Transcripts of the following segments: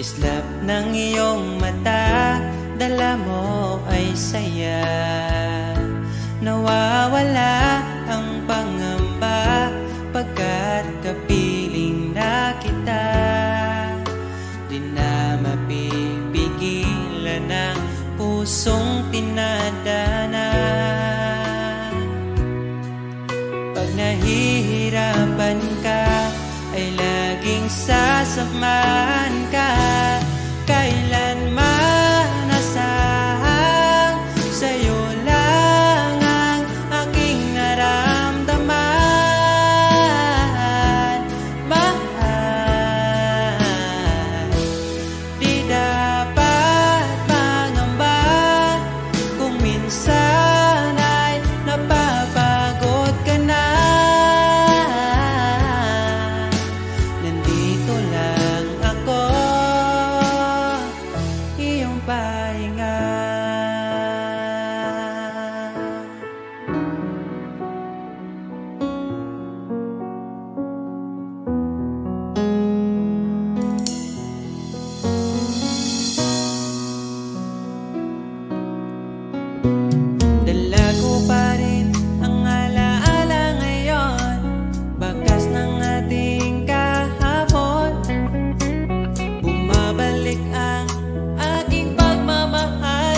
Islap ng iyong mata, dala mo ay saya. Nawawala ang pangamba pagkat kapiling na kita. Di na mapipigilan ang pusong tinadana. Pag nahihirapan ka, ay laging sasamahan ka. Kailanman asahang sa'yo lang ang aking naramdaman. Mahal, di dapat mangamba kung minsan ay napapagod ka na. Nandito lang ako, iyong pahinga. Dala ko pa rin ang alaala ngayon, bakas ng ating kahapon. Bumabalik ang aking pagmamahal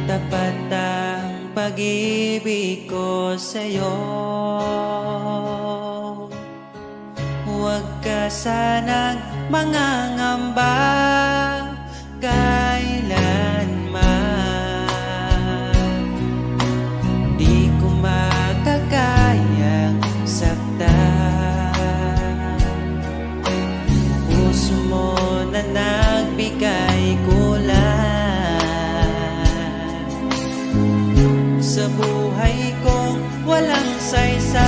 tapat ang pag-ibig ko sa'yo. Huwag ka sanang mangangamba kailanman. Di ko makakayang saktan. Puso mo na nagbigay kulang sa buhay kong walang saysay.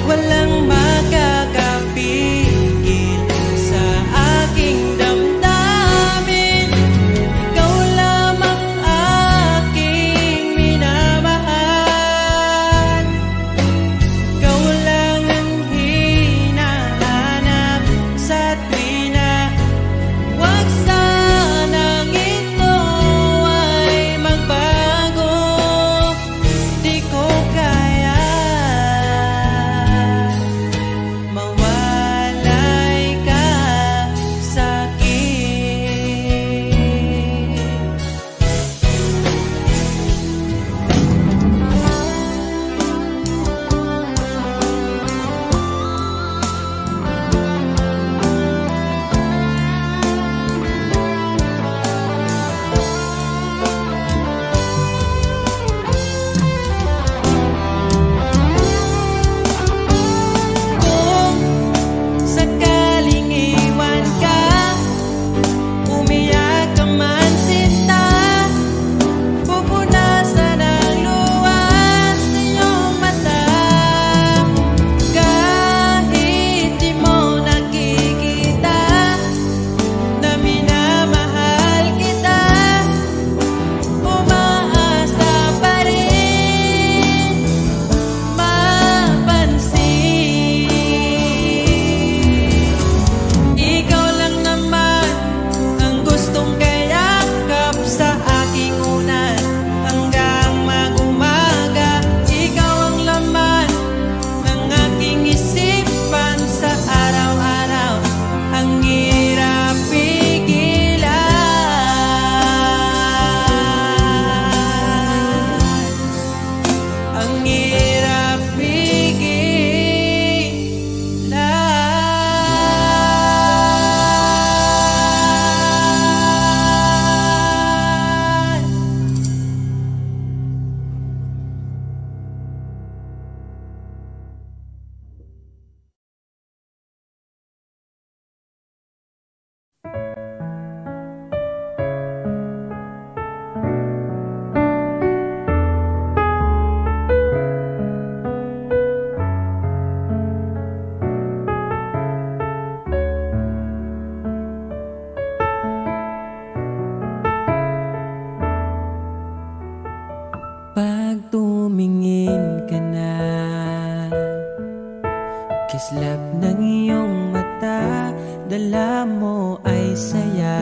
Walang makakapigil sa aking damdamin. Ikaw lamang aking minamahal. Ikaw lang ang hinahanap sa tuwina. Huwag sanang ito ay magbago. Di ko kaya mawalay ka sa'kin. Kung sakaling iwan ka, umiyak ka man sinta, pupunasan ang luha sa iyong mata. Kahit di mo nakikita na minamahal kita, umaasa pa rin mapansin. Ikaw lang naman ang gustong kayakap sa aking unan hanggang mag-umaga. Ikaw ang laman ng aking isipan sa araw-araw. Ang hirap pigilan, ang hirap pigilan. Pag tumingin ka na, kislap ng iyong mata, dala mo ay saya.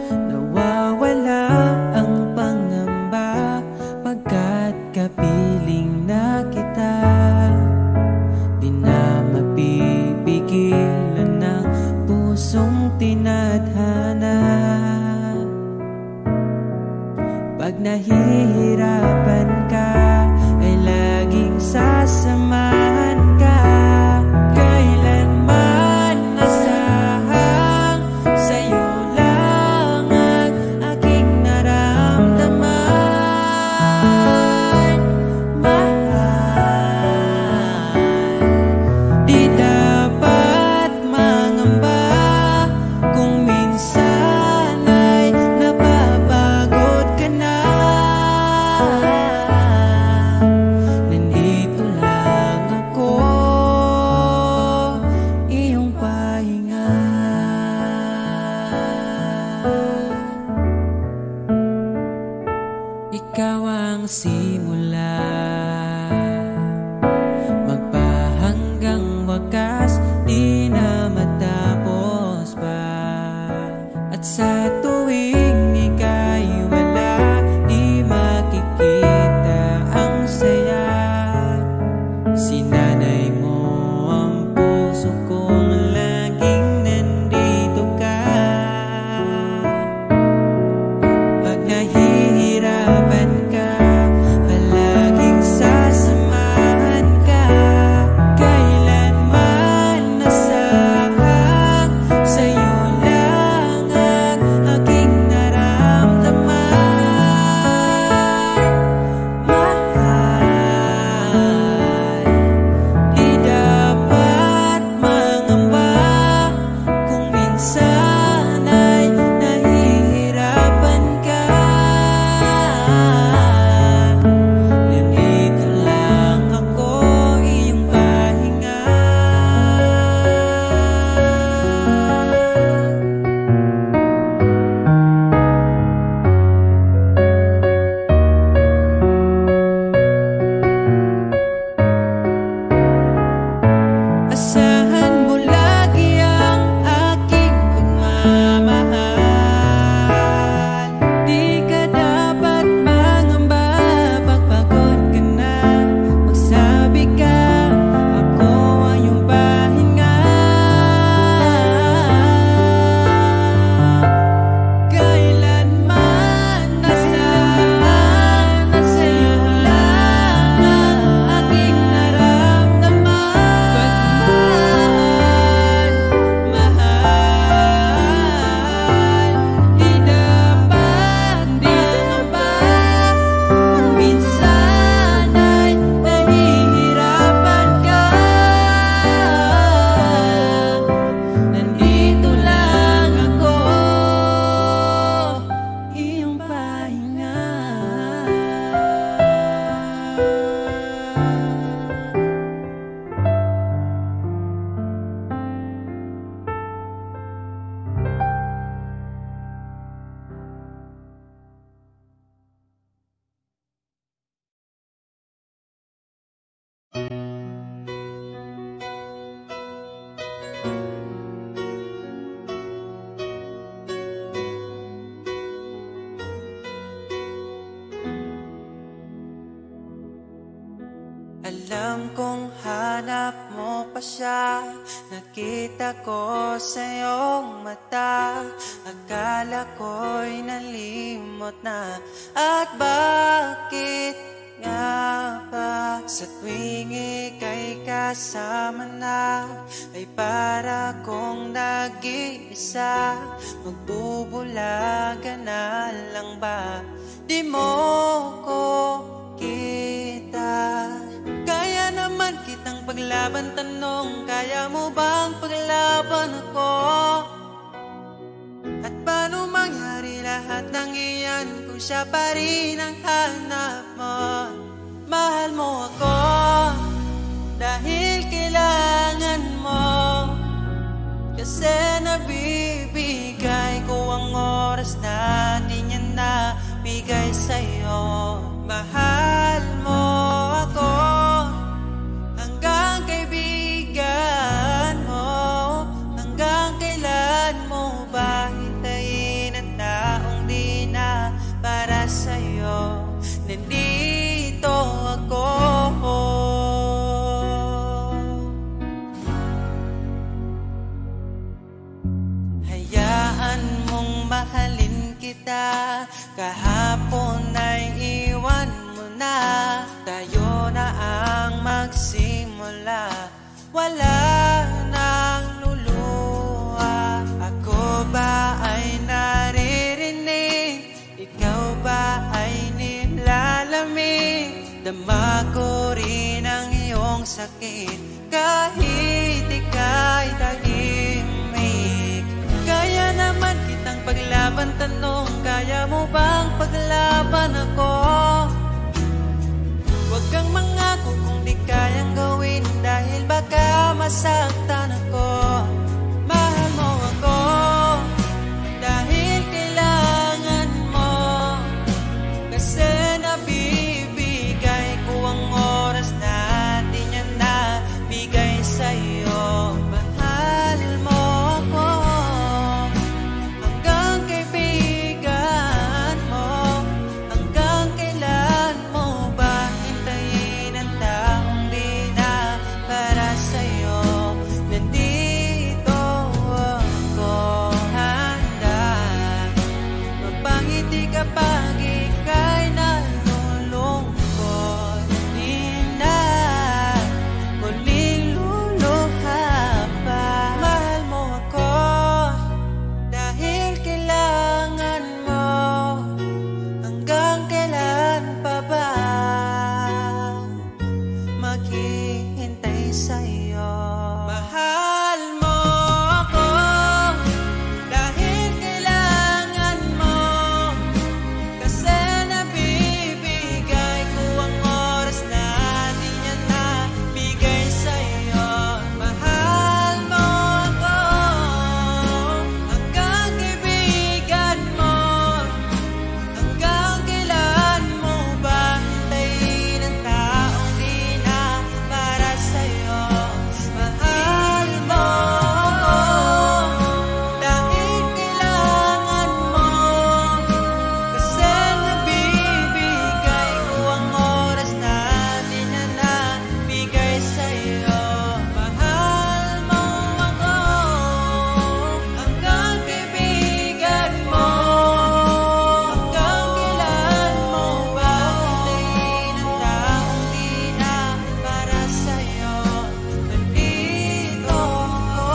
Nawawala ang pangamba pagkat kapiling na kita. Di na mapipigilan ng pusong tinadhana. Pag nahihirapan ka, ay laging sasamahan ka. Kailanman asahang sa'yo lang ang aking naramdaman. Mahal, di dapat mangamba kung minsan ay napapagod ka na. Nandito lang ako, iyong pahinga. Ikaw ang simula, magpahanggang wakas, di na matapos pa. At sa tuwing ika'y wala, di makikita ang saya. Sinanay mo ang puso kong laging nandito ka. Alam kong hanap mo pa siya, nakita ko sa iyong mata. Akala ko'y nalimot na, at bakit nga ba sa tuwing ika'y kasama na, ay para kong nag-iisa? Magbubulaga na lang ba? Di mo ko kita. Kaya naman kitang paglaban, tanong, kaya mo bang paglaban ako? At paano mangyari lahat ng iyan kung siya pa rin ang hanap mo? Mahal mo ako dahil kailangan mo, kasi nabibigay ko ang oras na di niya nabigay sa'yo. Mahal mo ako hanggang kaibigan mo. Hanggang kailan mo ba hintayin ang taong di na para sa'yo? Nandito ako. Hayaan mong mahalin kita, kahapon ay iwan mo na. Tayo na ang magsimula, wala nang luluha. Ako ba ay naririnig? Ikaw ba ay nilalamig? Dama ko rin ang iyong sakit kahit ika'y tahimik. Kaya naman kitang paglaban, tanong, kaya mo bang paglaban ako? Huwag kang mangako kung di kayang gawin, dahil baka masaktan ako. Mahal mo ako dahil kailangan mo, kasi nabibigay ko ang oras na di niya nabigay sa'yo. Mahal mo ako hanggang kaibigan mo. Hanggang kailan mo ba hintayin ang taong di na para sa'yo? Nandito ako, handa mapangiti kapag ika'y nalulungkot. Di na muling luluha pa. Mahal mo ako dahil kailangan mo. Hanggang kailan pa ba maghihintay sa'yo? Mahal mo ako dahil kailangan mo, kasi nabibigay ko ang oras na di niya nabigay sa'yo. Mahal mo ako hanggang kaibigan mo. Hanggang kailan mo ba hintayin ang taong di na para sa'yo? Mahal mo ako dahil kailangan mo, kasi nabibigay ko ang oras na di na nabigay sa'yo. Mahal mo ako hanggang kaibigan mo. Hanggang kailan mo ba hintayin ang taong di na para sa'yo? Nandito ako.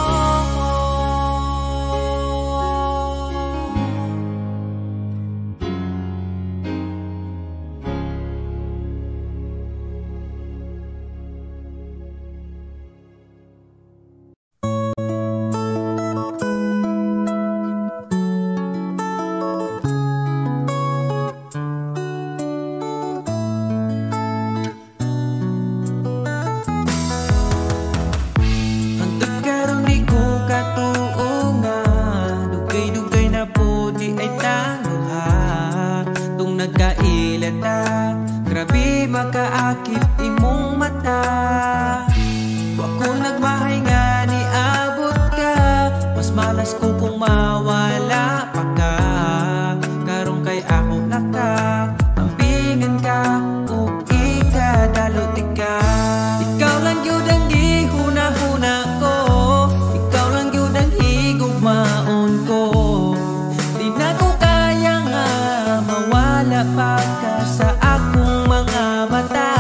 Hangtod karon di ko katuo nga, dugay-dugay na po di ay tanuha. Tung nagkailata, grabe makaakit imong mata. Wa ko nagmahay nga ni abot ka, mas malas ko kung mawala pa ka. Karong kay ako naka, ambingan ka, o ikadalot ka. mawala pa ka sa akong mga mata.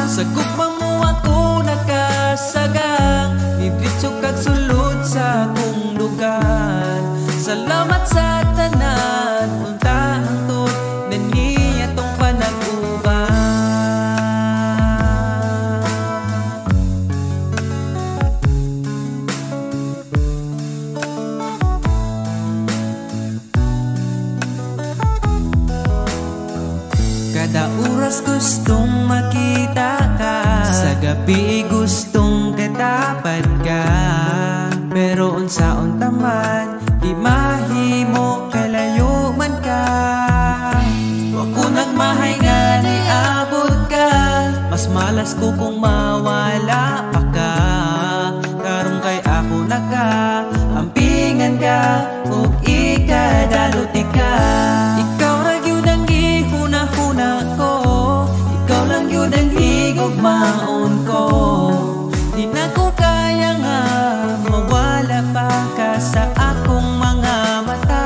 Sa gugmang mo ako nakasagang, didritso kag sulod sa akong lugar. Salamat sa tanan, unta hangtod na niya tong panag-uban. Kada oras gustong makita ka, sa gabi gustong katapad ka. Pero unsaon taman, di mahimo kalayo man ka. Ako nagmahay nga ni abot ka, mas malas ko kung mawala pa ka. Karong kay ako naka ampingan ka, ug ikadaluti ka. Ikaw ra gyud ang gihuna-huna ko, ikaw lang gyud ang higugmaon ko. Di na ko kaya nga mawala pa ka sa akong mga mata.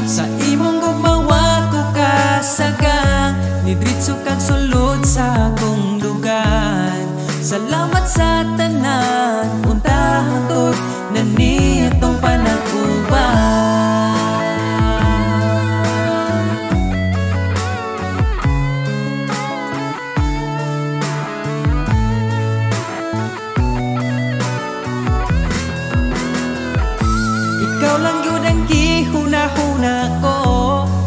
Sa imong gugmawa ko kasagang, didritso kag sulod sa akong lugar. Salamat sa tanan, unta hangtod na niya tong panag-uban. Ikaw lang yun ang gihuna-huna ko,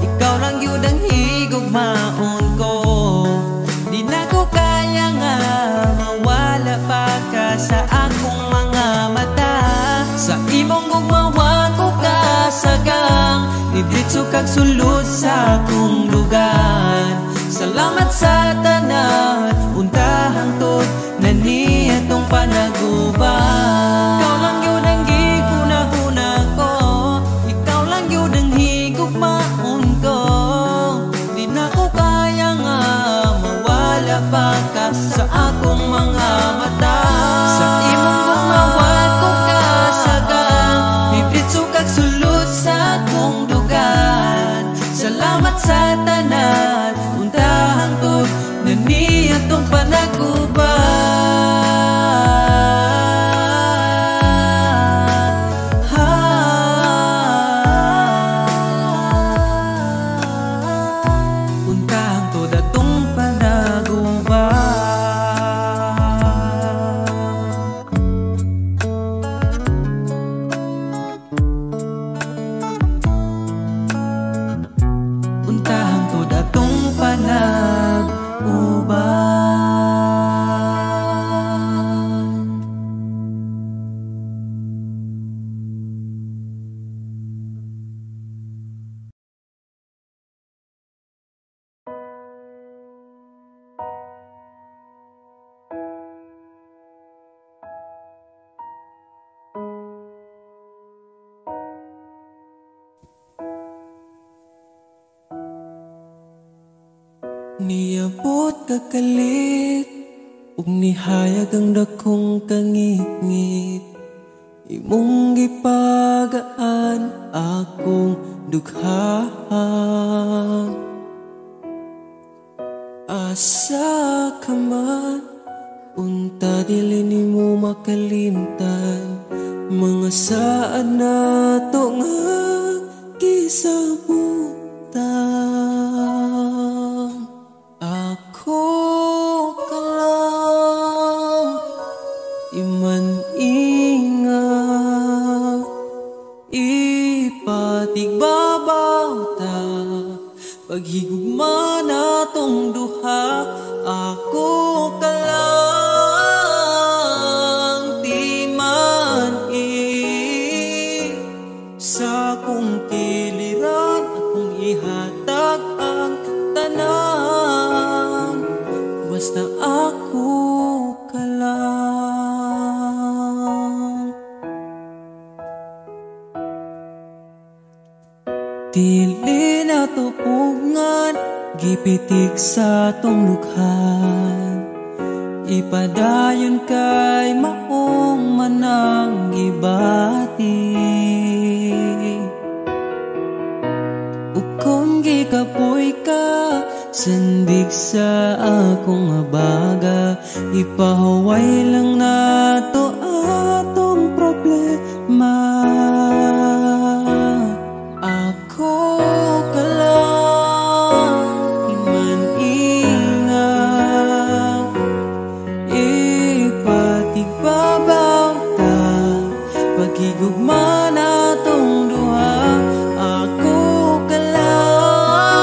ikaw lang yun ang higugmaon ko. Di na ko kaya nga mawala pa ka sa akong mga mata. Sa imong gugmawa ko kasagang, didritso kag sulod sa akong lugar. Salamat sa tanan, unta hangtod na niya tong panag-uban. Ikaw lang yun ang gihuna-huna ko, ikaw lang yun ang higugmaon ko. Di na ko kaya nga mawala pa ka sa akong mga mata. Sa imong gumawa ko kasagang, didritso kag sulod sa akong lugar. Salamat sa tanan, unta hangtod na niya tong panag-uban. Unta hangtod atong panag-uban. Unta hangtod atong panag-uban. Niabot kakalit, ug nihayag ang dakong kangit-ngit. Imong gipagaan akong dugha. Asa ka man, unta dili nimo makalimtan. Mga saad na to nga gisabutan. Ako ka lang, iman-ingat, ipatigbabaw ta, paghigugma na tong duha. Ako ka lang, di man-i sa kong kiliran, akong ihatag ang tanan. Basta ako ka lang. Dili na tupungan, gipitik sa tong lukhan. Ipadayon kay maong manang gibati. Ug kung gikapoy ka Sandig sa akong abaga, ipahaway lang na to atong problema. Ako ka lang, iman-ingat, ipatigbabaw ta, paghigugma na tong duha. Ako ka lang,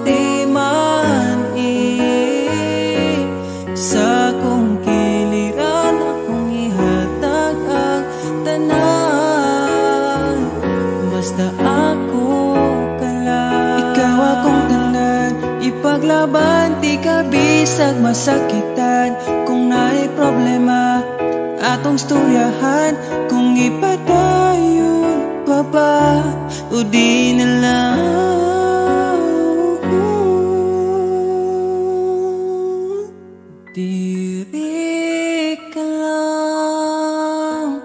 di man-i sa kong kiliran, akong ihatag ang tanan. Basta ako ka lang, ikaw akong tanan, ipaglaban, di ka bisag masakitan. Kung naay problema atong storyahan, kung ipadayon pa ba o di na lang. Diri ka lang,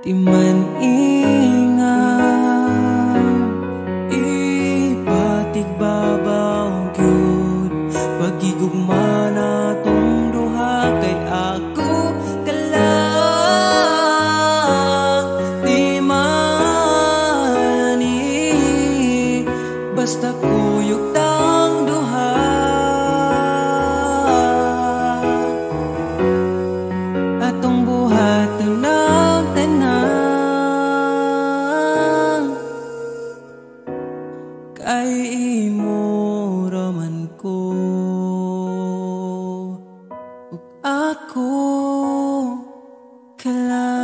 di man ingat, ipatigbabaw gyud, pagigugma na tong duha. Kay ako ka lang, di man basta kuyog tang duha. Atong buhat ng tanan, kay imo raman ko ug ako ka lang.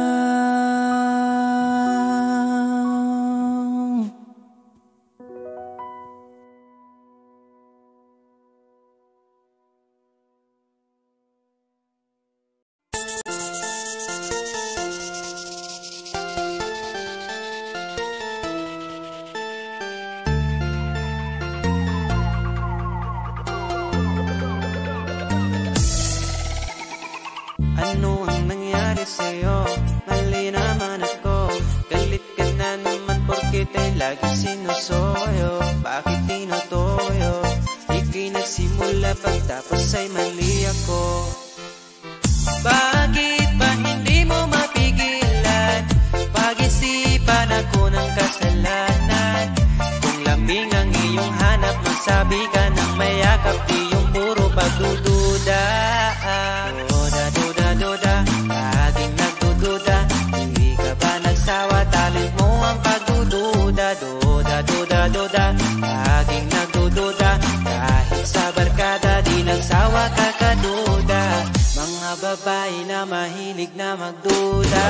Ano ang nangyari sa'yo? Mali naman ako. Galit ka na naman porket ay lagi sinusoyo. Bakit tinutoyo? Ika'y nagsimula pagtapos ay mali ako. Bakit ba hindi mo mapigilan? Pag-isipan ako ng kasalanan. Kung lambing ang iyong hanap, magsabi ka ng mayakap, di yung puro pagdududa. Duda, laging nagdududa. Hindi ka ba nagsawa? Talent mo ang pagdududa. Duda, laging nagdududa. Kahit sa barkada, di nagsawa ka kaduda. Mga babae na mahilig na magduda.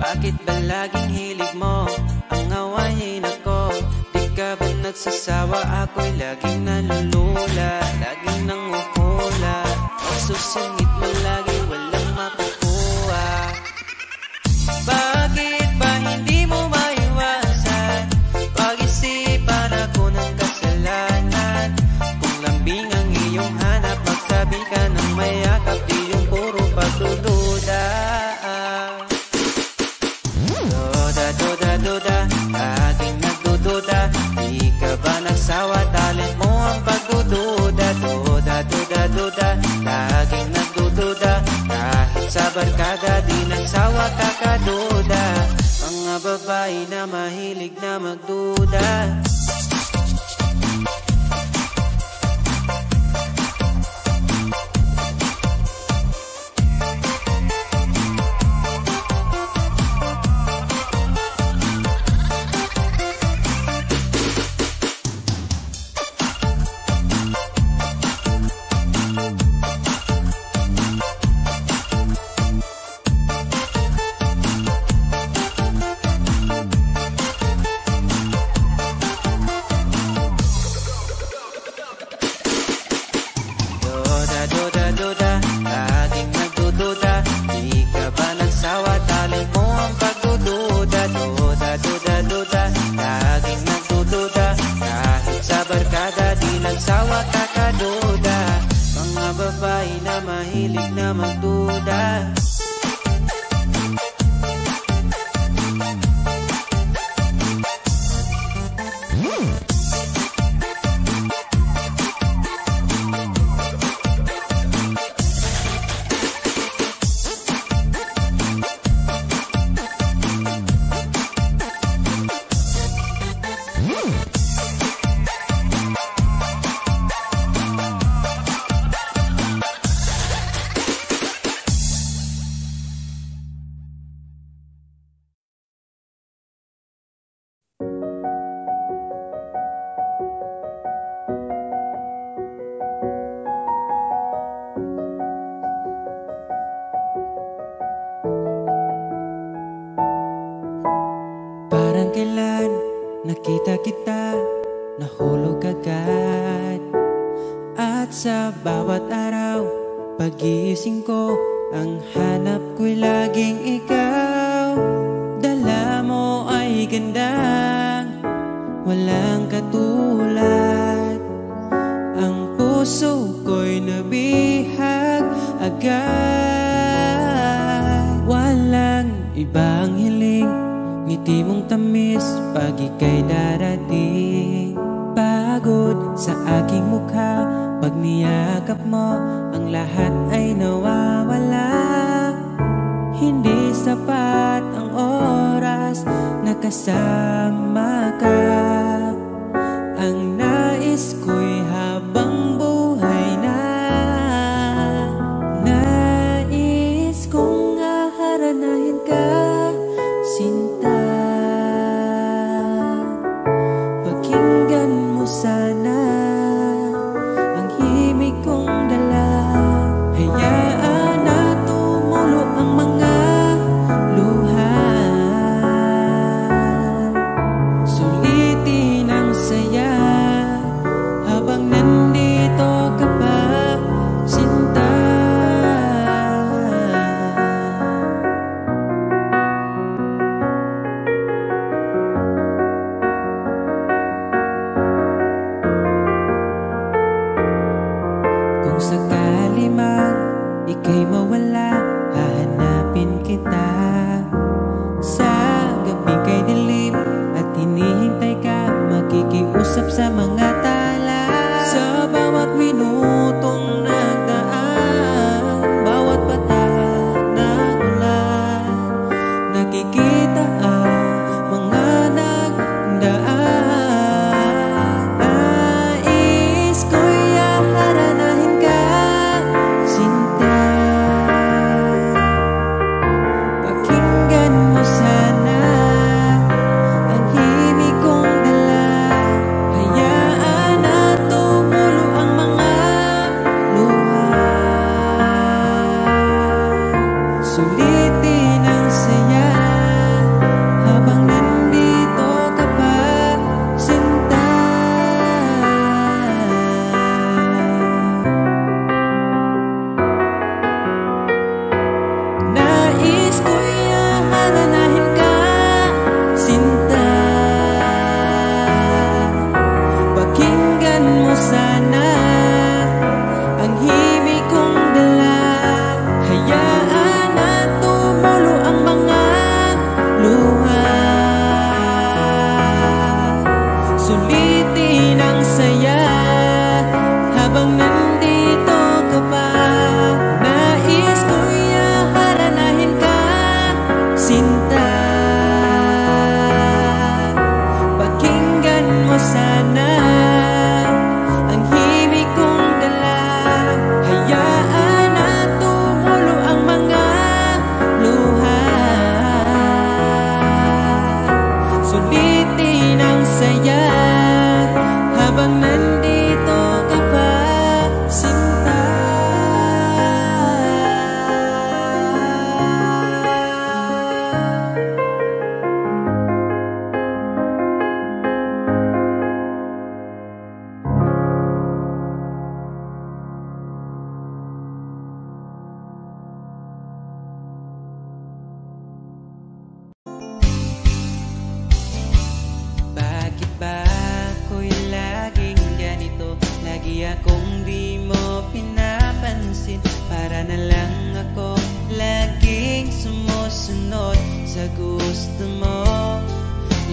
Bakit ba laging hilig mo ang awayin ako? Di ka ba nagsasawa? Ako'y laging nalulula, laging nanguhula. Magsusungit mo lagi, walang makukuha. Bakit ba hindi mo maiwasan? Pag-isipan ako ng kasalanan. Kung lambing ang iyong hanap, magsabi ka ng mayakap, di yung puro pagdududa. Duda, laging nagdududa. Di ka ba nagsawa? Talent mo ang pagdududa. Duda, laging nagdududa. Kahit sa barkada, di nagsawa ka kaduda. Mga babae na mahilig na magduda. hilig na magduda. Parang kailan nakita kita, nahulog agad. At sa bawat araw, pag-iising ko, ang hanap ko'y laging ikaw. Dala mo ay gandang walang katulad. Ang puso ko'y nabihag agad. Walang ibang hiling, ngiti mong tamis pag ika'y darating. Pagod sa aking mukha, pag niyakap mo, ang lahat ay nawawala. Hindi sapat ang oras na kasama ka. Ang nais ko'y habang buhay na. Nais kong aharanahin ka, sinta. Pakinggan mo sana ang himig kong dala. Hayaan na tumulo ang mga luha. Sulitin ang saya habang nandito ka pa, sinta. Kung sakali man ika'y mawala, hahanapin kita. Sa gabi kay dilim at hinihintay ka, makikiusap sa mga tala. Sa bawat minutong nagdaan, bawat patak ng ulan, nakikita ang mga nagdaan. Nais ko'y aharanahin ka, sinta. Pakinggan mo sana ang himig kong dala. Hayaan na tumulo ang mga luha. Sulitin ang saya habang nandito ka pa, sinta. Nais ko'y aharanahin ka, sinta. Pakinggan mo sana ang himig kong dala. Hayaan na tumulo ang mga luha. Sulitin ang saya habang nandito ka pa. Nais ko'y aharanahin ka, sinta. Pakinggan mo sana ang himig kong dala. Hayaan na tumulo ang mga luha. Sulitin ang saya habang nandito ka pa, sinta. Bakit ba ako'y laging ganito? Lagi akong di mo pinapansin. para na lang ako laging sumusunod sa gusto mo.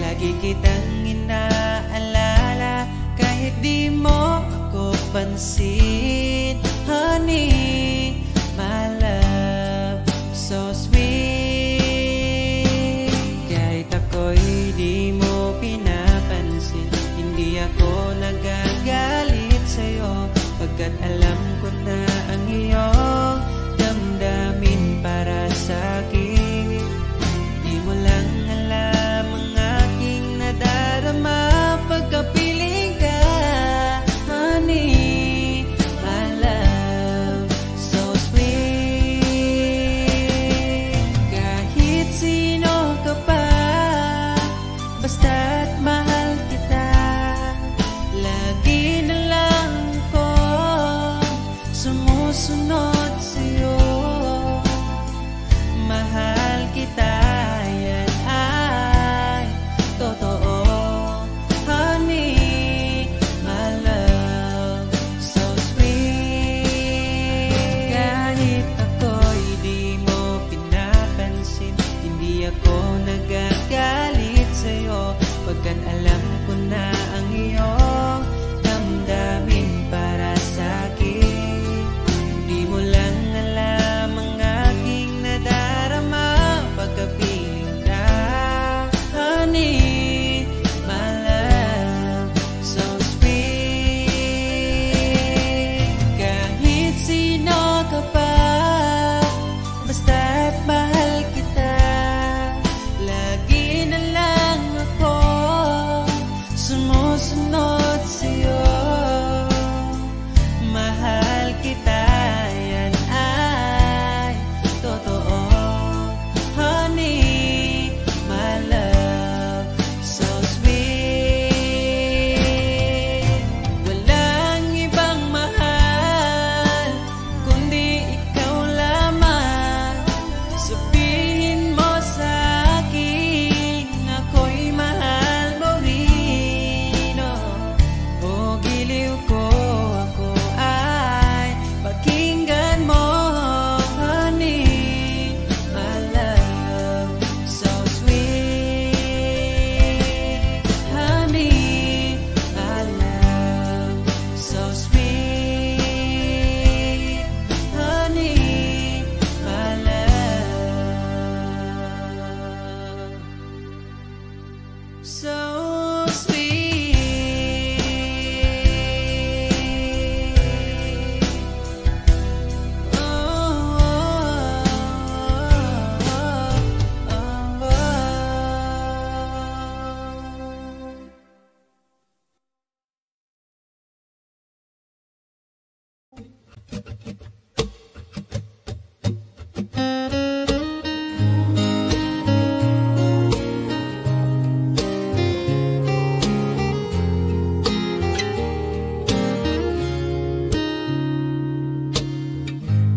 Lagi kitang inaalala kahit di mo ako pansin. Honey, my love, so sweet. Kahit ako'y di mo pinapansin, hindi ako nagagalit sa'yo, pagkat alam ko na ang iyong damdamin para sa'kin. Di mo lang alam ang aking nadarama pagkapiling ka. Honey, my love, so sweet. Kahit sino ka pa, basta't mahal kita, lagi na lang ko sumusunod sa'yo. Mahal kita, yan ay totoo. Honey, my love, so sweet. Kahit ako'y di mo pinapansin, hindi ako nagagalit sa'yo, pagkat alam ko na ang iyong damdamin para sa'kin. Di mo lang alam ang aking nadarama pagkapiling ka. Honey, my love, so sweet. Kahit sino ka pa, basta't mahal kita, lagi na lang ako sumusunod sa'yo. Mahal kita, yan ay totoo. Honey, my love, so sweet. Walang ibang mahal kundi ikaw lamang. Sabihin mo sa'kin, ako'y mahal mo rin, oh. O giliw ko, ako ay pakinggan mo. Honey, my love, so sweet. Honey, my love, so sweet. Honey, my love, so sweet. Oh, oh, oh, oh.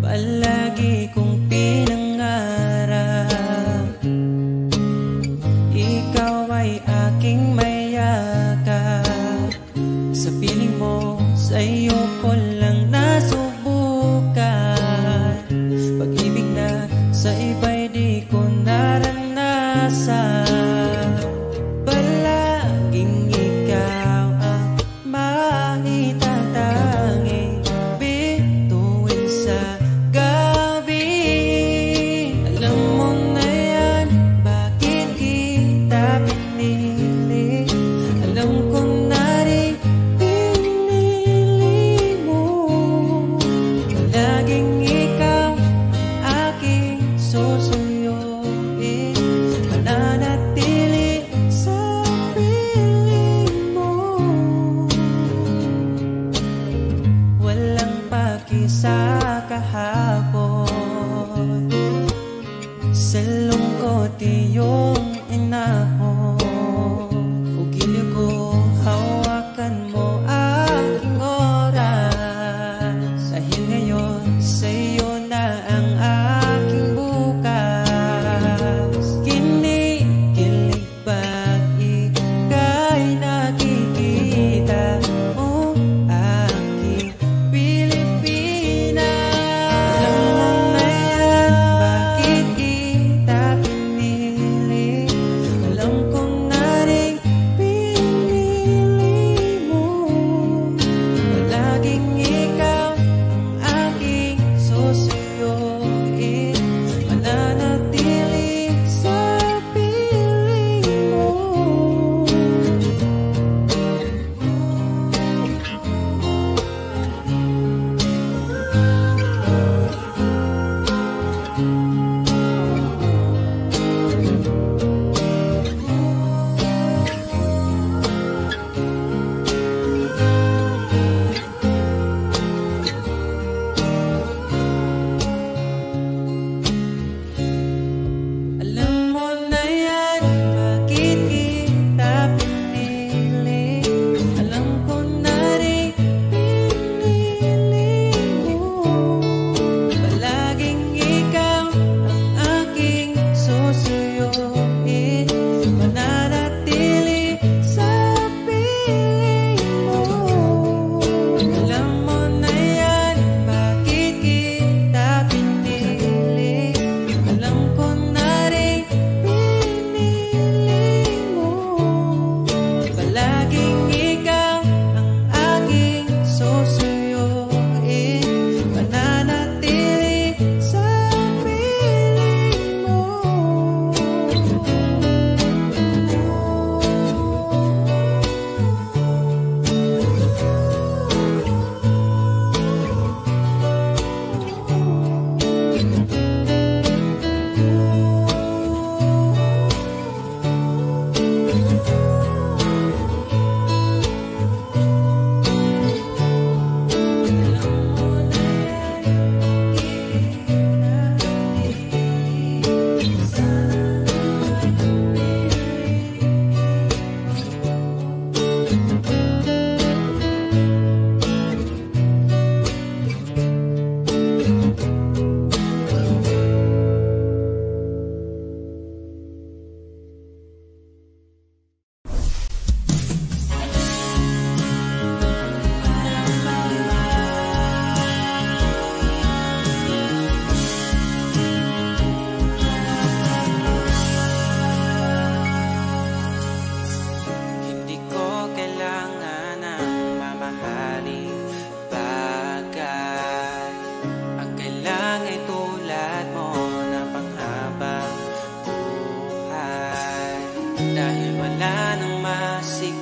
Palagi kong pinangarap, ikaw ay aking mayakap. Sa piling mo, sa'yo ko lang nasubukan. Pag-ibig na sa iba'y di ko naranasan. Palaging ikaw ang maitatanging bituin sa gabi. Alam mo na yan, bakit kita pinili?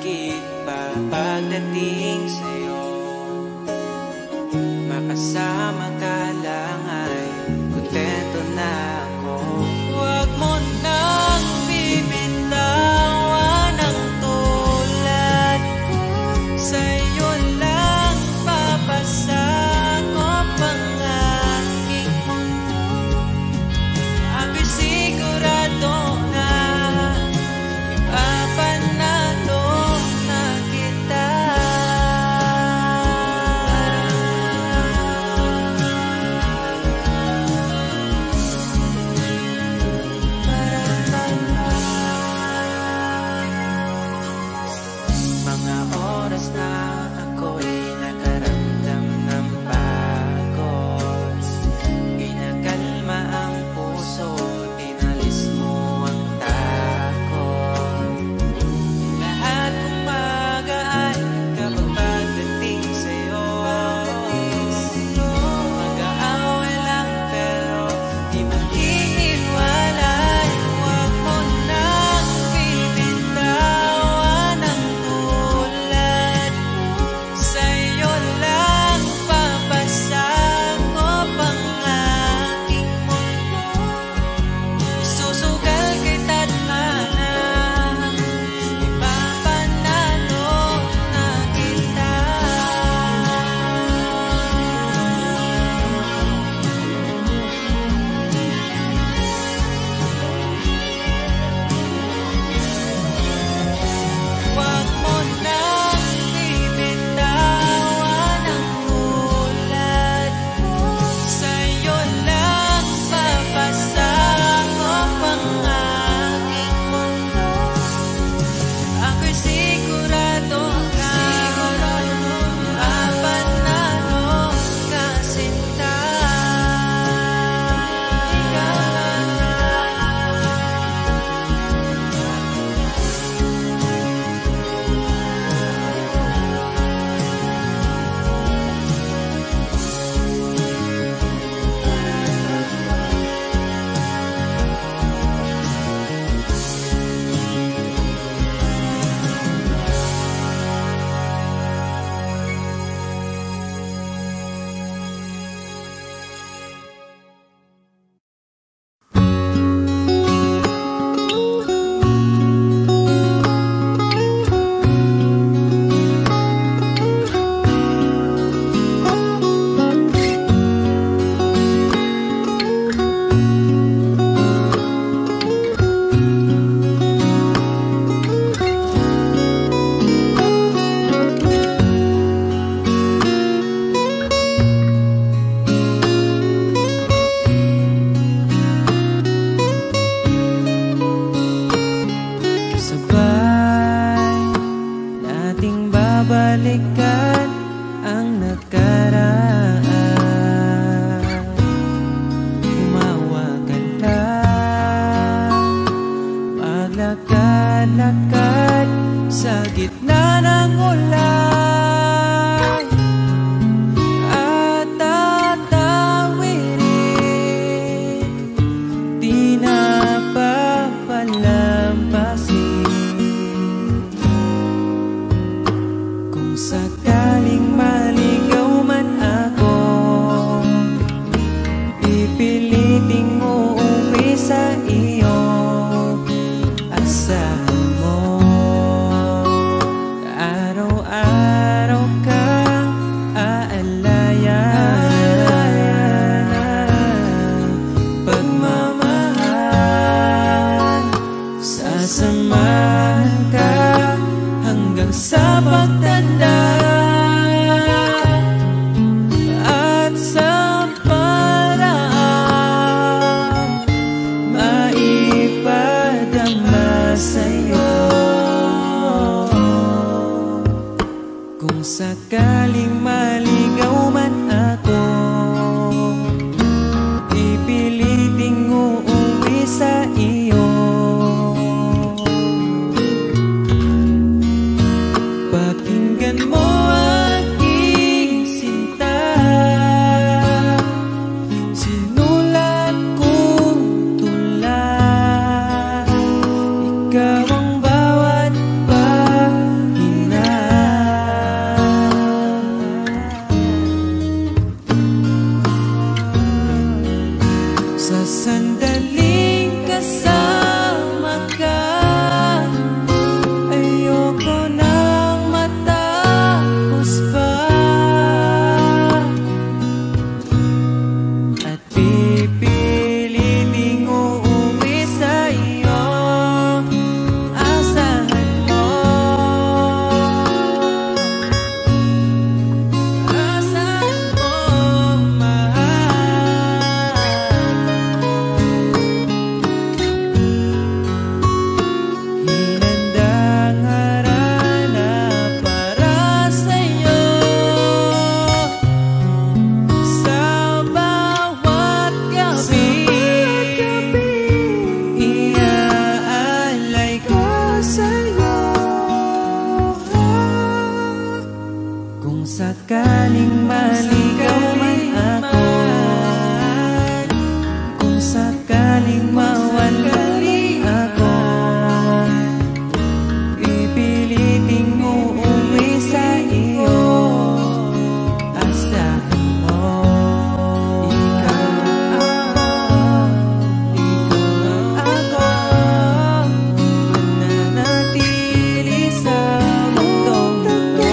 Bakit ba pagdating sa'yo makasama ka lang ay kontento na ako? Huwag mo nang bibitawan ang tulad ko, sa'yo lang papasakop ang aking mundo. Ako'y sigurado na ipapanalo na kita. Mga oras na ako'y nakaramdam ng pagod, kinakalma ang puso, tinalis mo ang takot. Lahat umagaan kapag pagdating sa'yo, mag-aaway lang pero di mo iiwalay. Huwag mo nang bibitawan ang tulad ko, sa'yo lang papasakop ang aking mundo. Susugal kita't manang ipapanalo na kita. Huwag mo nang bibitawan ang tulad ko, sa'yo lang papasakop ang aking mundo. Ako'y sigurado na mapanalo ka, sinta. Sabay nating babalikan ang nakaraan. Umawagan lang, maglakad-lakad sa gitna ng ulan, at tatawirin, di na papalampasin. Kung sakali sakaling maligaw man ako, kung sakaling mawala ako, pipiliting mo uwi sa iyo. Asahan mo, ikaw ako, nanatili sa mundong ito.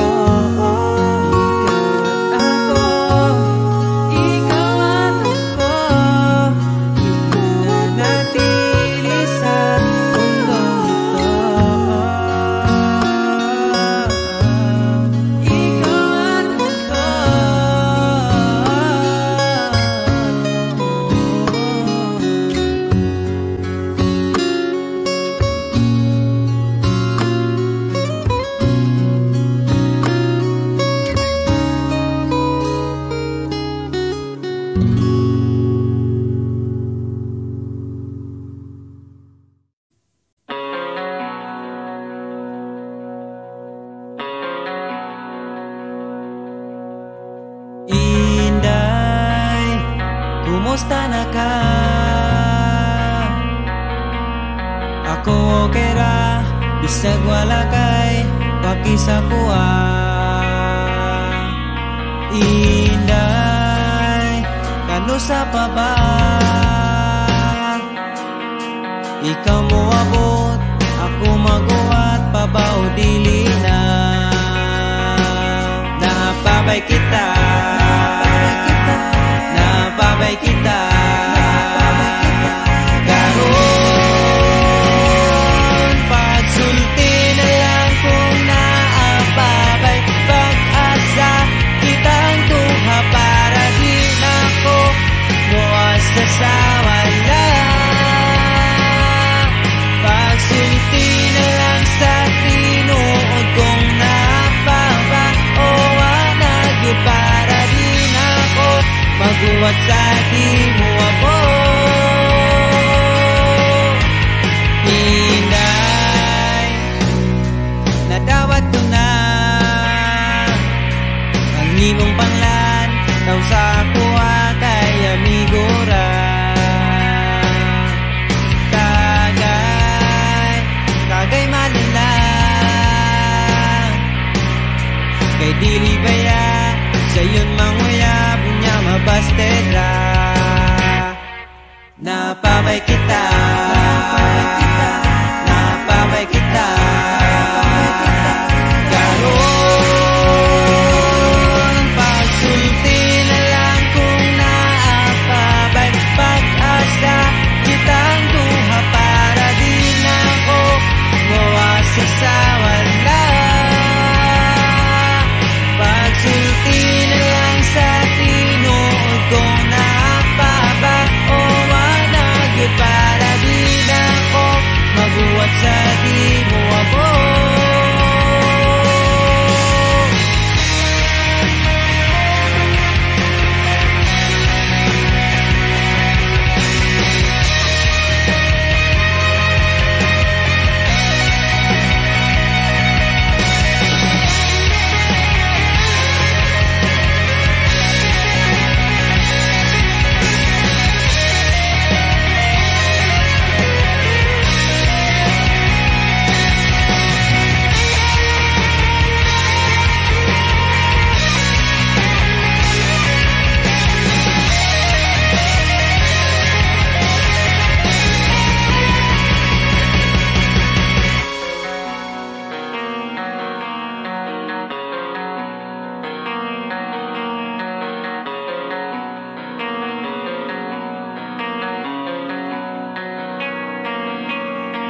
Inday, kumusta na ka? Ako okay ra, bisag wala kay pakisakuha. Inday, kanusa pa ba? Ikaw mo abot, ako maguwat pa ba o dili na? Napabay kita, napabay kita, karon pagsulti na lang kung naapabay. Pag-asa kitang duha para di na ko buwas na sa wala. Pagsulti na lang sa tinuod kong napaba o wanag para di na ko maguwat sa di mo ako. Inday, nadawat ko na ang imong panglan, daw sa kuha kay amigo ra. Kagay malulang kay dili baya sayon manguya bunya mabasted ra. Napabay kita, napabay kita, karon pagsulti na lang kung naapabay. Pag-asa kitang duha para di na ko mawasa sa wala. Pagsulti na lang sa tinuod kong napaba o wanag para di na ko maguwat sa di mo ako.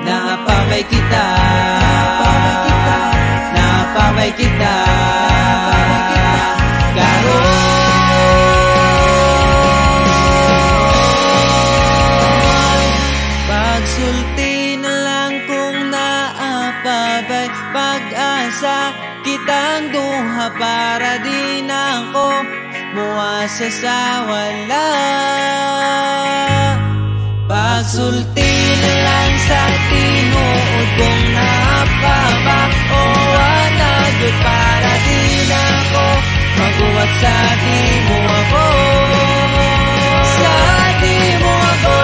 Napabay kita, napabay kita, karon pagsulti na lang kung naapabay. Pag-asa kitang duha para di na ko muwasa sa wala. Pagsulti na lang sa tinuod kong napaba o wanag para di na ko Sa di mo ako, sa di mo ako.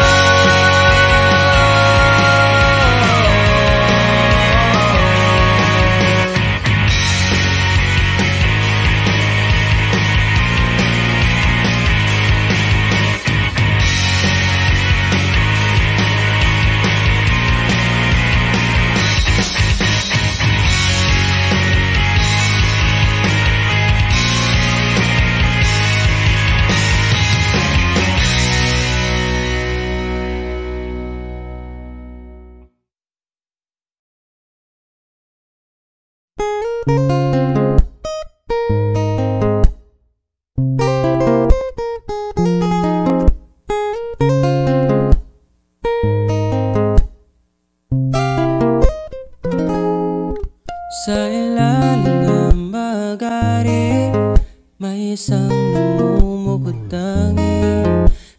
Sa ilalim ng bagari, may isang namumukod tangi.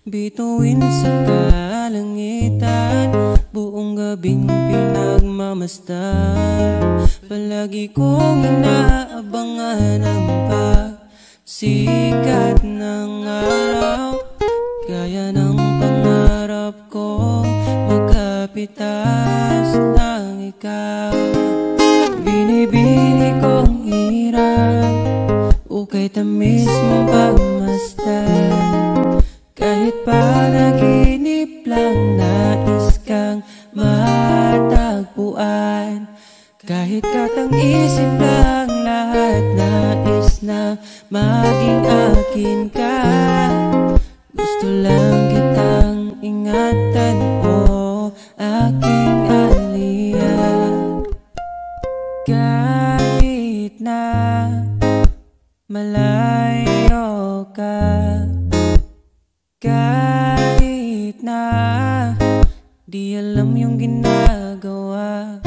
Bituin sa kalangitan, buong gabing pinagmamasdan. Palagi kong inaabangan ang pagsikat ng araw, gaya ng pangarap kong magkapitas ng ikaw. Binibini kong hirap, ukay tamis mong pagmasdan. Kahit panaginip lang, nais kang matagpuan. Kahit katang-isip lang, lahat nais na maging akin ka. Gusto lang kitang ingatan, o aking aliyah. Kahit na malayo ka, kahit na di alam yung ginagawa,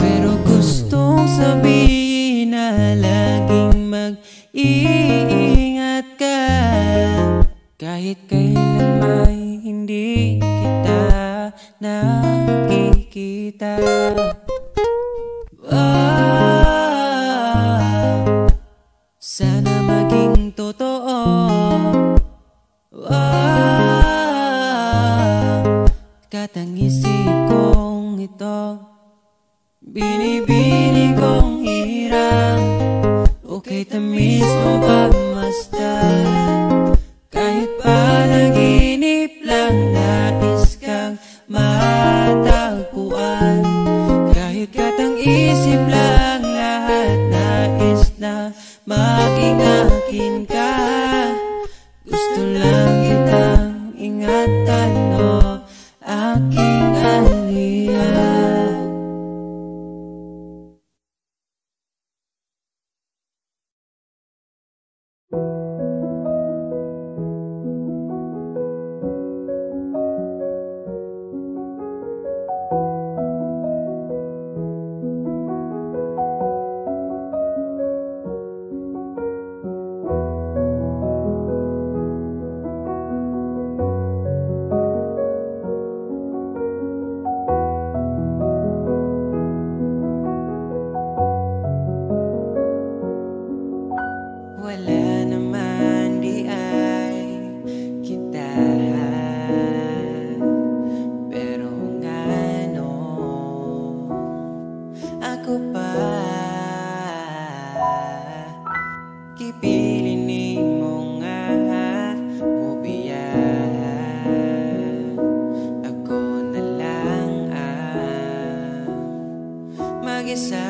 pero gustong sabihin na laging mag-iingat ka. Kahit kailan may hindi kita nakikita. Sana maging totoo. Katang-isip kong ito, binibini kong hirap, ukay tamis mong pagmasdan. Kahit panaginip lang, nais kang matagpuan. Kahit katang-isip lang, lahat nais na maging akin ka. Gusto lang kitang ingatan, o aking aliyah. Wala naman di ay kita, pero ngano ako pa kipilin ni mo nga mubiya. Ako na lang ang mag-isa.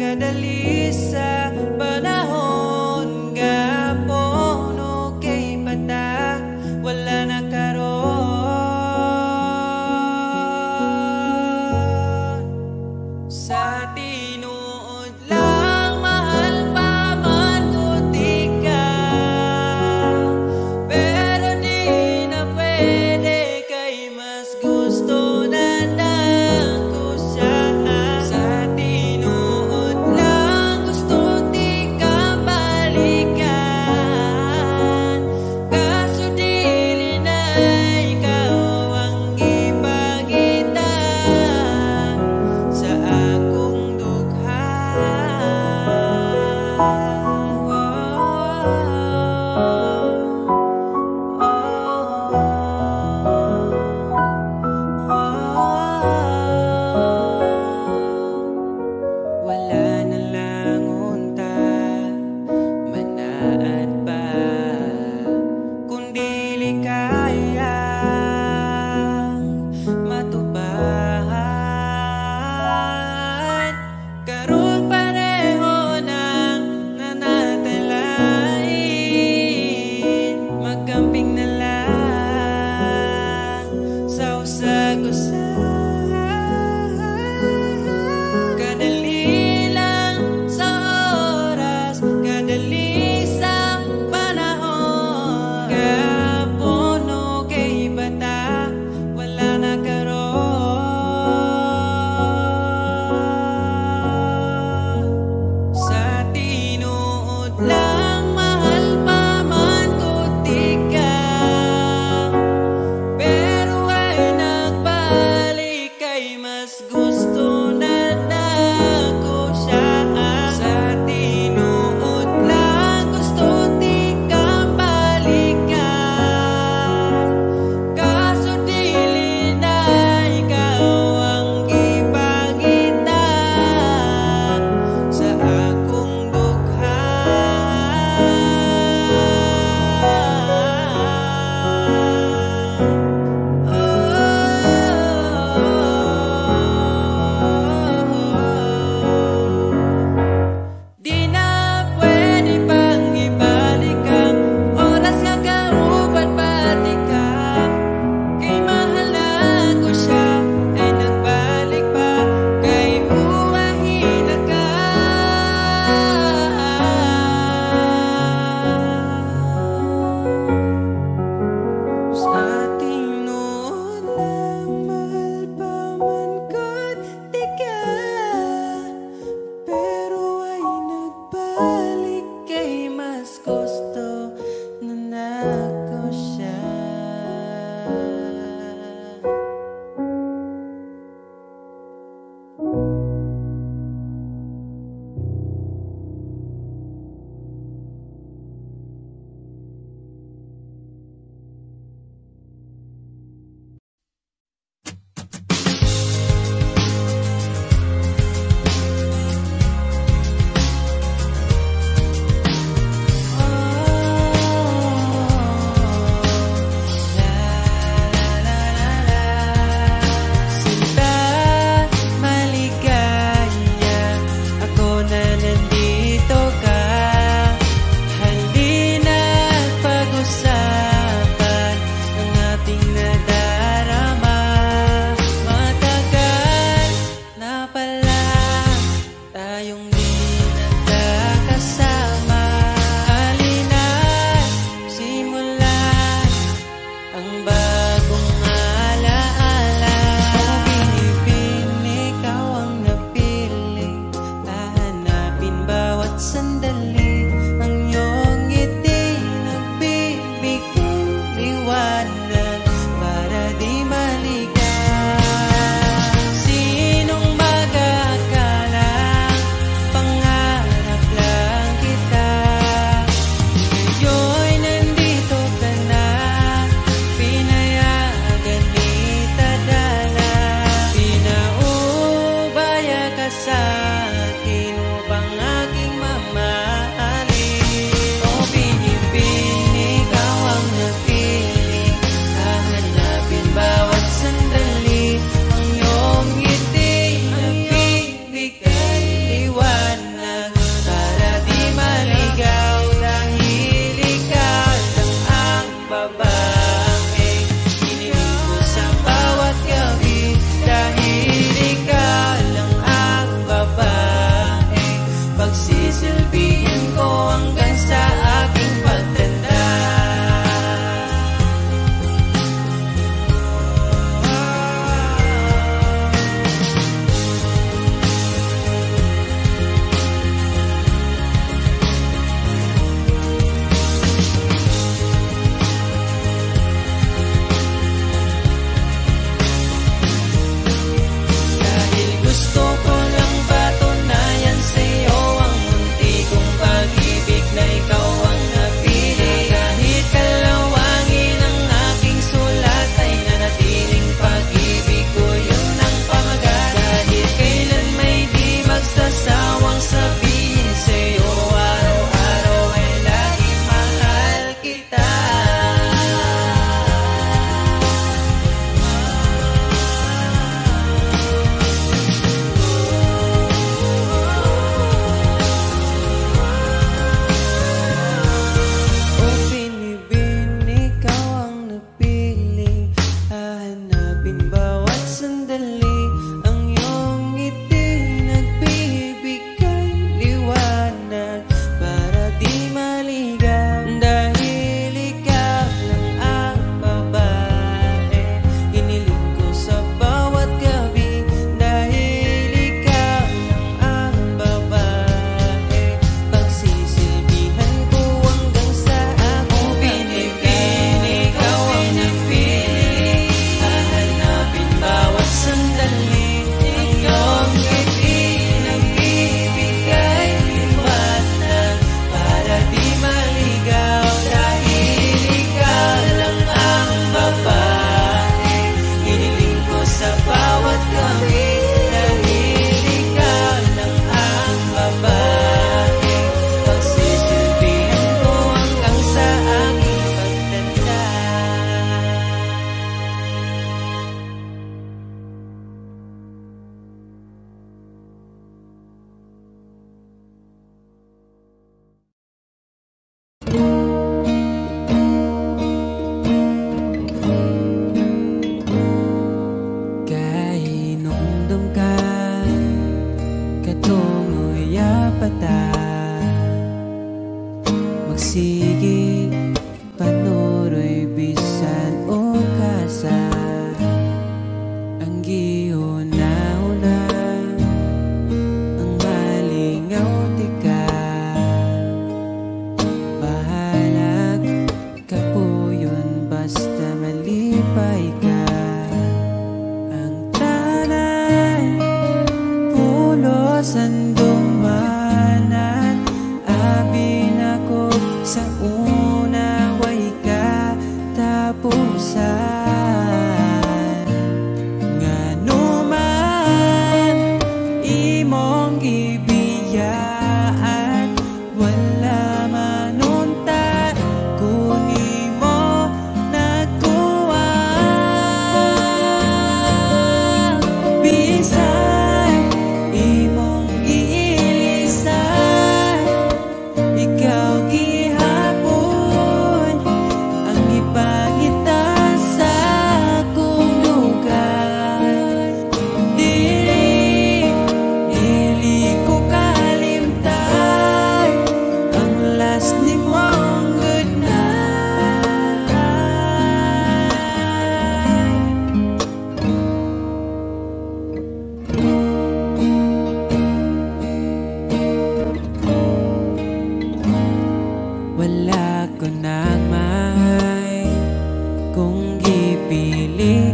Kadali sa panahon gapon, okay pata wala na karon. Sa tinuod lang, mahal pa man ko tika, pero di na pwede kay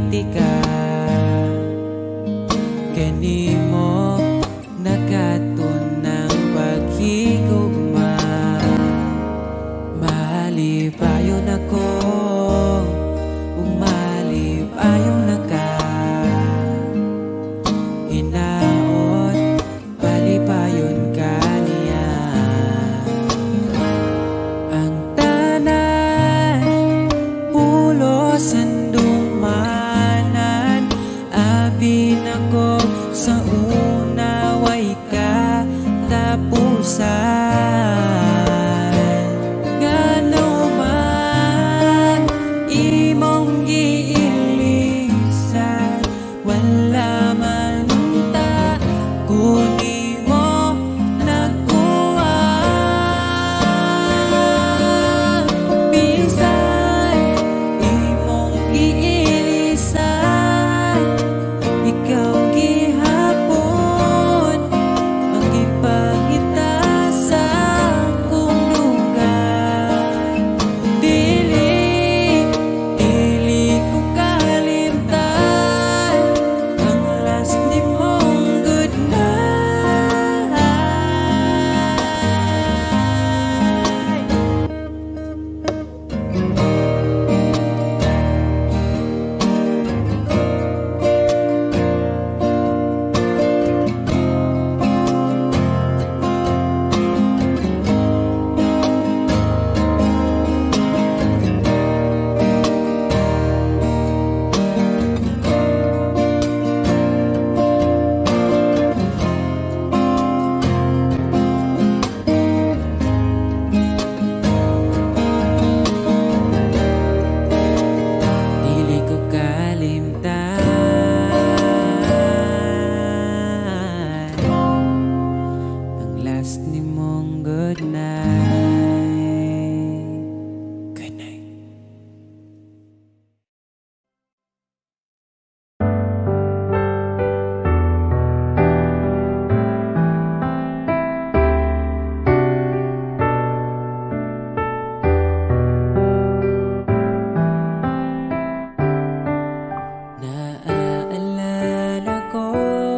ngiti ka, kanimo nakatunang paghigugma. Malipayon ako, umalipayon na ka. Hinaot, palipayon ka niya. Ang tanan, pulos andumanan, abin ako sa una, way ka tapusan. Ngano man imong giilisan, wala man ta kunin mo nakuha. Bisan imong giilisan, ikaw gihapon ang ipangita sa akong lugar. Dili ko kalimtan ang last nimong good night. Dili ko kalimtan ang last nimong good night. Good night. Naaalala ko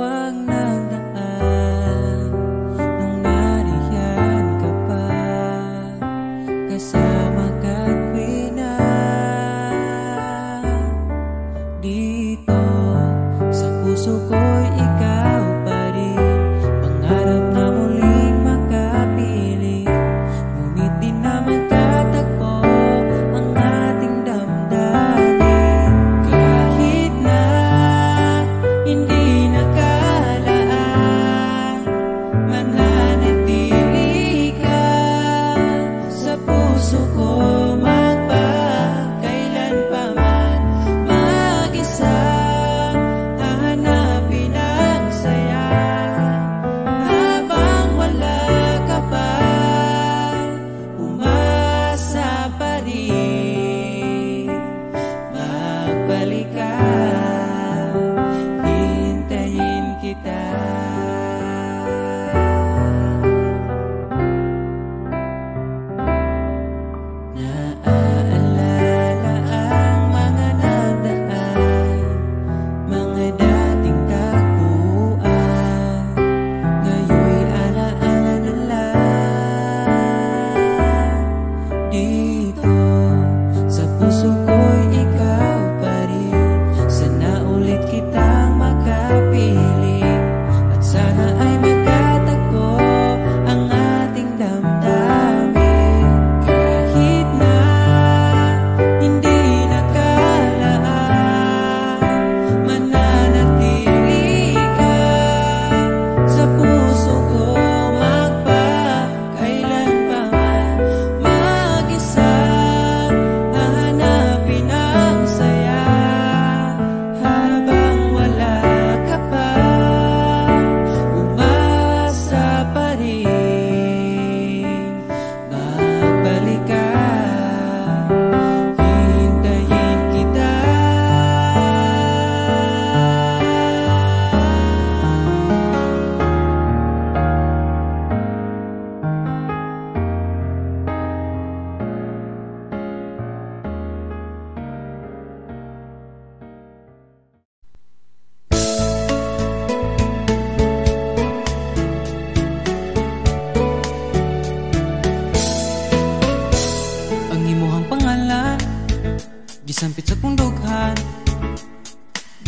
ang nagdaan nung nariyan ka pa, kasama ka't wina. Dito sa puso ko'y ikaw pa rin, pangarap na muling makapiling. Ngunit di na magkatagpo ang ating damdamin. Kahit na hindi nakalaan, mananatili ka sa puso ko magpakailanpaman. Mag-isa hahanapin ang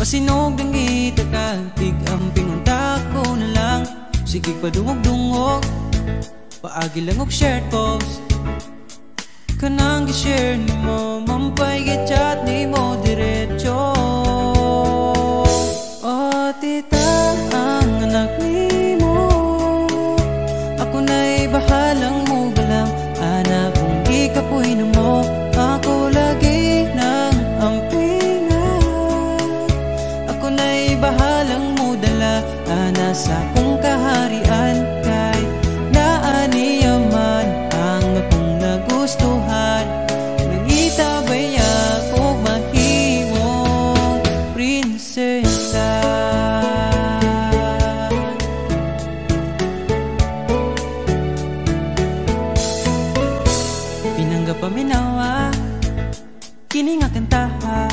Masinog ng gitara, tig-amping unta ko na lang. Sige padungog-dungog, paagi lang og shared post. Kanang gi-share ni mo, mampay gi-chat ni mo diretso. Oh tita, ang anak ni mo, ako na'y bahalang mo galang. Anak kong ikapoy na mo, ako lagi ng ampingan. Ako na'y bahalang mo dala, ana sa kong kaharian. Kay naaniyaman ang akong nagustuhan. Nangitabay ako mahimong prinsesa. Pinangga paminawa, kini nga kantaha.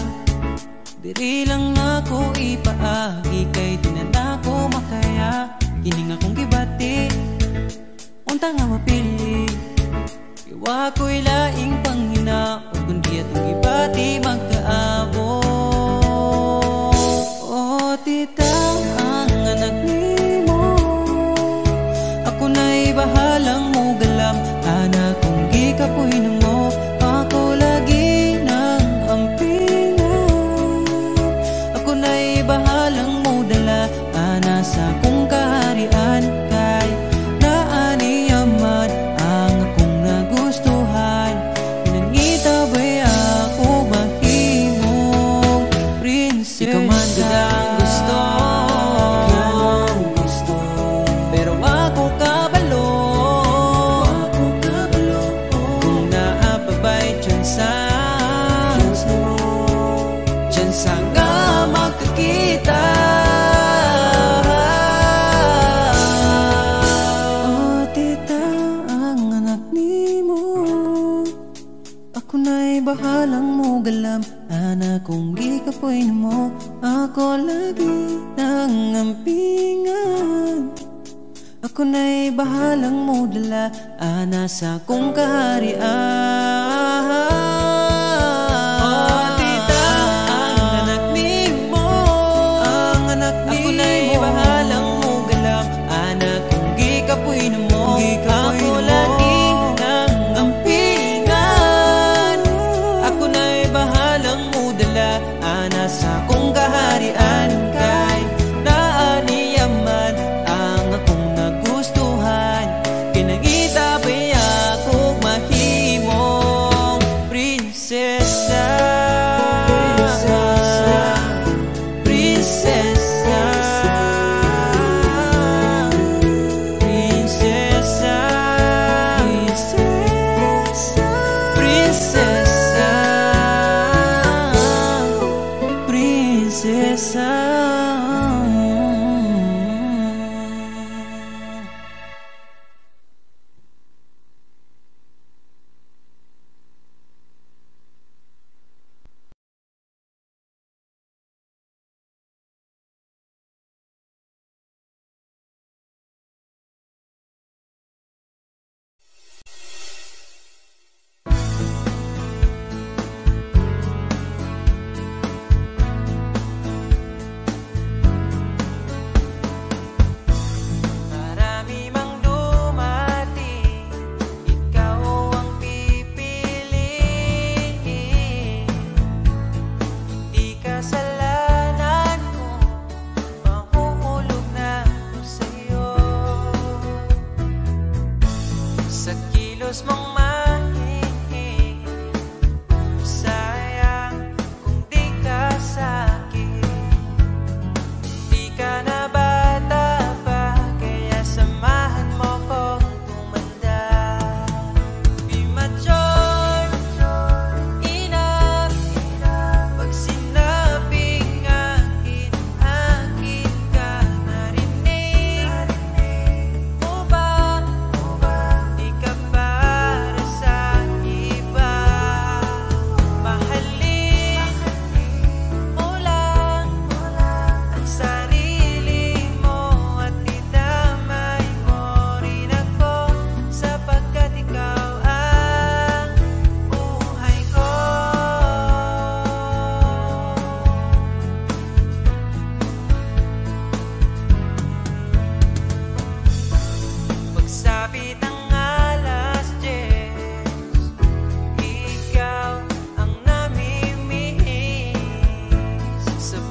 Diri lang ako ipaagi, kay di na ako makaya. Kini nga kong gibati, unta nga mapili. Iwa ko'y laing panghina, o kundi atong gibati magkaabo. Oh tita, ang anak ni mo, ako na'y bahalang mo galam. Anak kong gikapoy na mo, ako lagi ng ampingan. Ako na'y bahalang mo dala, ana sa kong kaharian. Kay naaniyaman ang akong nagustuhan. Pinangitabay ako mahimong prinsesa. Ikaw man gudang gusto, pero ako kabalo. Kung naapabay tsansa nga magkakita. Oh tita, ang anak ni mo, ako na'y bahalang mo galam. Anak kong gikapoy na mo, ako lagi ng ampingan. Ako na'y bahalang mo dala, ana sa kong kaharian. Oh tita, ang anak ni mo, ako na'y bahalang mo galam. Anak kong gikapoy na mo, ako lagi ng ampingan. Ako na'y bahalang mo dala, ana sa kong kaharian. Kay naaniyaman ang akong nagustuhan. Kinagitabi ako mahimong prinsesa. Prinsesa, prinsesa, prinsesa, prinsesa.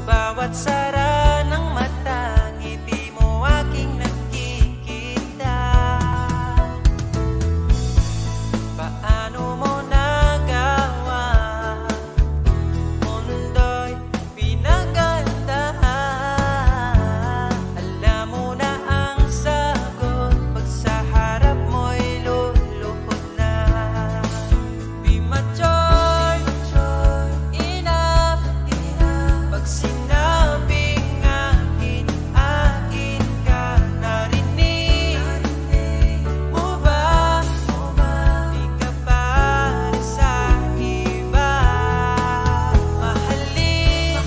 bawat sara ng mata, ngiti mo aking nakikita. Paano mo nagawa? Mundo'y pinagandahan. Alam mo na ang sagot, pag sa harap mo'y lulupot na. Di mature enough pag sinabing akin, akin ka. Narinig mo ba? Di ka para sa iba. Mahalin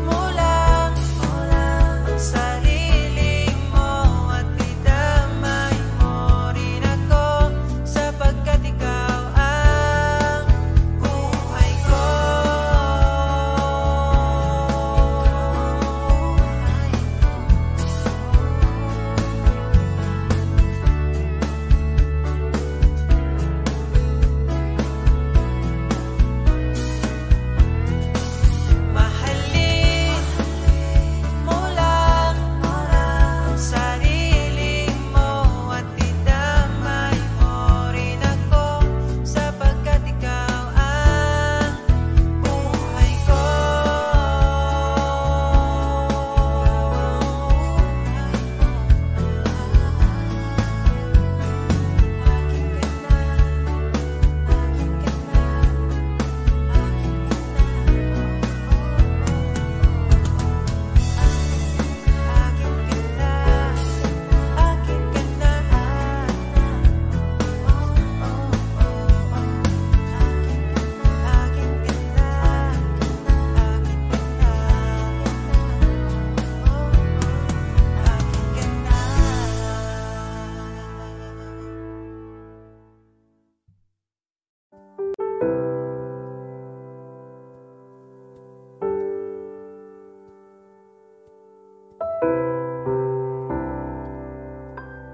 mo lang ang sarili mo at idamay mo rin ako, sapagkat ikaw ang buhay ko. Mahalin mo lang ang sarili mo at idamay mo rin ako, sapagkat ikaw ang buhay ko.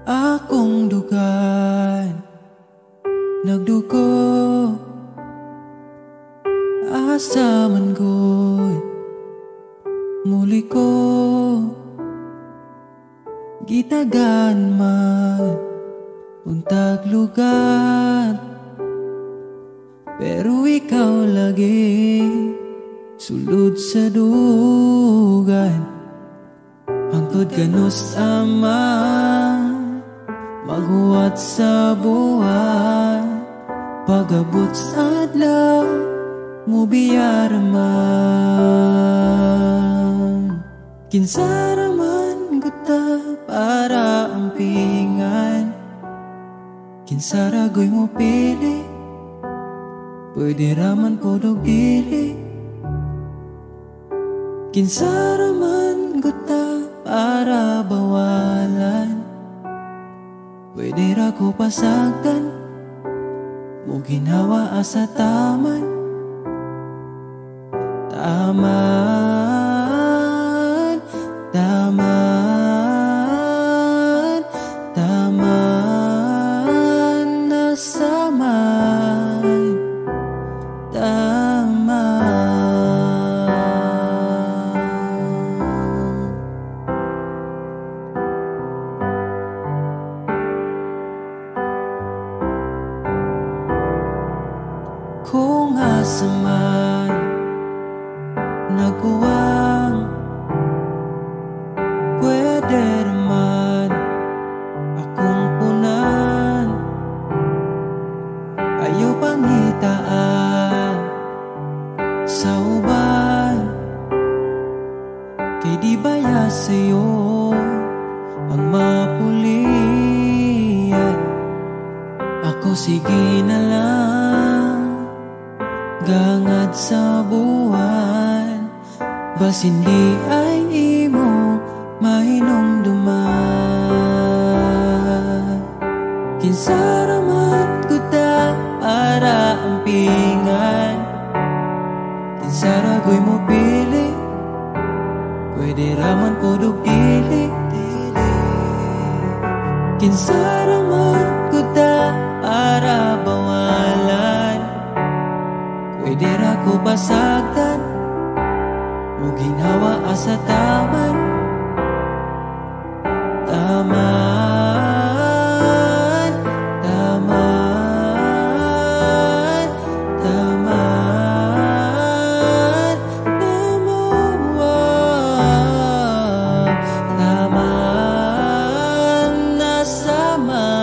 Akong dugan nagdugo, asa man ko'y muli ko gitagan man untag lugar. Pero ikaw lagi sulod sa dugan, hangtod ganus ama maghuwat sa buhay. Pag-abot sa adlaw mo biyaraman, kinsaraman guta para ampingan. Kinsaragoy mo pili, pwede raman podog dili. Kinsaraman guta para bawalan, pwede ra ko pasagdan mo ginawa asa taman. Taman, taman, taman na saman, taman. Kung asa man nagkuwang, pwede naman akong punan. Ayaw pangitaan sa uban, kay di baya sa'yo ang mapulian. Ako sige na lang gangad sa buwan, bas hindi ay imo mahinumduman. Kinsaraman kuta para ampingan, kinsaragoy mo pili, pwede raman podog dili. Kinsaraman kuta para bawalan, pwede ra ko basagtan o ginhawa asa taman. Taman, taman, taman, taman, taman, nasaman.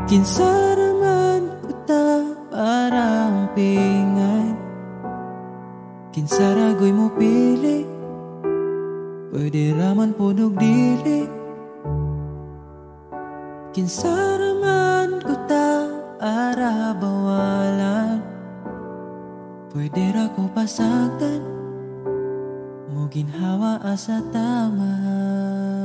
Kinsa raman kuta parang pingan, kinsa ragoy mo pili, pwede raman podog dili. Kinsa raman kuta ara bawalan, pwede ra ko pasagdan, mo ginhawa asa taman.